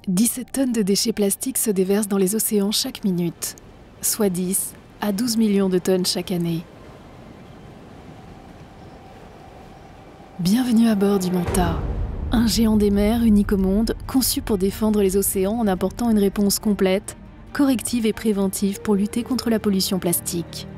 17 tonnes de déchets plastiques se déversent dans les océans chaque minute, soit 10 à 12 millions de tonnes chaque année. Bienvenue à bord du Manta, un géant des mers unique au monde, conçu pour défendre les océans en apportant une réponse complète, corrective et préventive pour lutter contre la pollution plastique.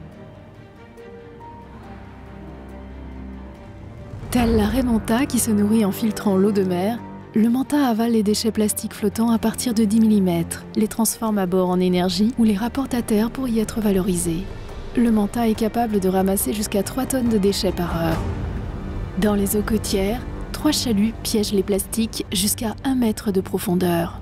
Tel la raie Manta qui se nourrit en filtrant l'eau de mer, le Manta avale les déchets plastiques flottants à partir de 10 mm, les transforme à bord en énergie ou les rapporte à terre pour y être valorisés. Le Manta est capable de ramasser jusqu'à 3 tonnes de déchets par heure. Dans les eaux côtières, 3 chaluts piègent les plastiques jusqu'à 1 mètre de profondeur.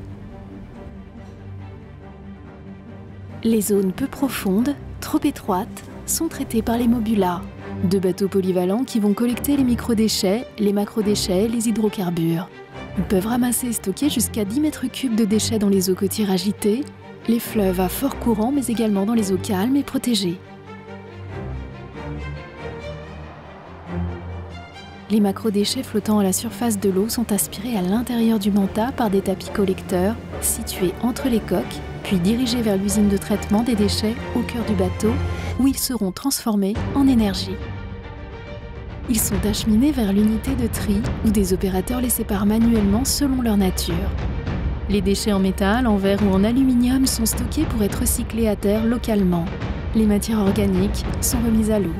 Les zones peu profondes, trop étroites, sont traitées par les Mobula, 2 bateaux polyvalents qui vont collecter les microdéchets, les macrodéchets, les hydrocarbures. Ils peuvent ramasser et stocker jusqu'à 10 mètres cubes de déchets dans les eaux côtières agitées, les fleuves à fort courant, mais également dans les eaux calmes et protégées. Les macrodéchets flottant à la surface de l'eau sont aspirés à l'intérieur du Manta par des tapis collecteurs situés entre les coques, puis dirigés vers l'usine de traitement des déchets au cœur du bateau, où ils seront transformés en énergie. Ils sont acheminés vers l'unité de tri, où des opérateurs les séparent manuellement selon leur nature. Les déchets en métal, en verre ou en aluminium sont stockés pour être recyclés à terre localement. Les matières organiques sont remises à l'eau.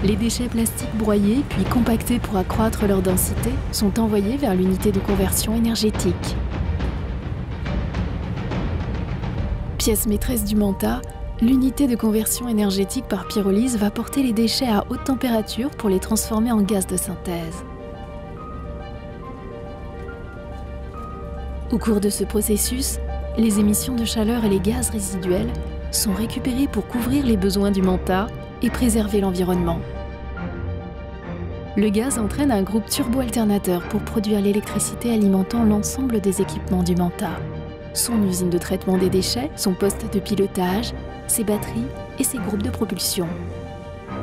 Les déchets plastiques broyés, puis compactés pour accroître leur densité, sont envoyés vers l'unité de conversion énergétique. Pièce maîtresse du Manta, l'unité de conversion énergétique par pyrolyse va porter les déchets à haute température pour les transformer en gaz de synthèse. Au cours de ce processus, les émissions de chaleur et les gaz résiduels sont récupérés pour couvrir les besoins du Manta et préserver l'environnement. Le gaz entraîne un groupe turbo-alternateur pour produire l'électricité alimentant l'ensemble des équipements du Manta. Son usine de traitement des déchets, son poste de pilotage, ses batteries et ses groupes de propulsion.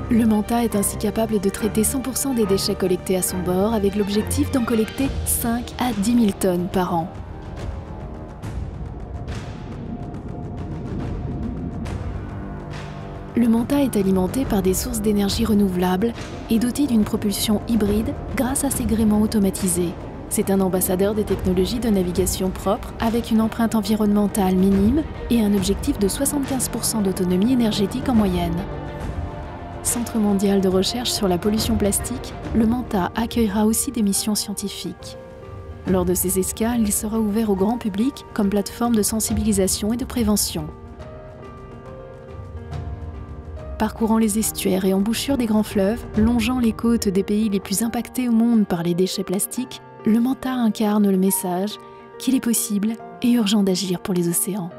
Le Manta est ainsi capable de traiter 100% des déchets collectés à son bord avec l'objectif d'en collecter 5 à 10 000 tonnes par an. Le Manta est alimenté par des sources d'énergie renouvelables et doté d'une propulsion hybride grâce à ses gréements automatisés. C'est un ambassadeur des technologies de navigation propre avec une empreinte environnementale minime et un objectif de 75% d'autonomie énergétique en moyenne. Centre mondial de recherche sur la pollution plastique, le Manta accueillera aussi des missions scientifiques. Lors de ces escales, il sera ouvert au grand public comme plateforme de sensibilisation et de prévention. Parcourant les estuaires et embouchures des grands fleuves, longeant les côtes des pays les plus impactés au monde par les déchets plastiques, le Manta incarne le message qu'il est possible et urgent d'agir pour les océans.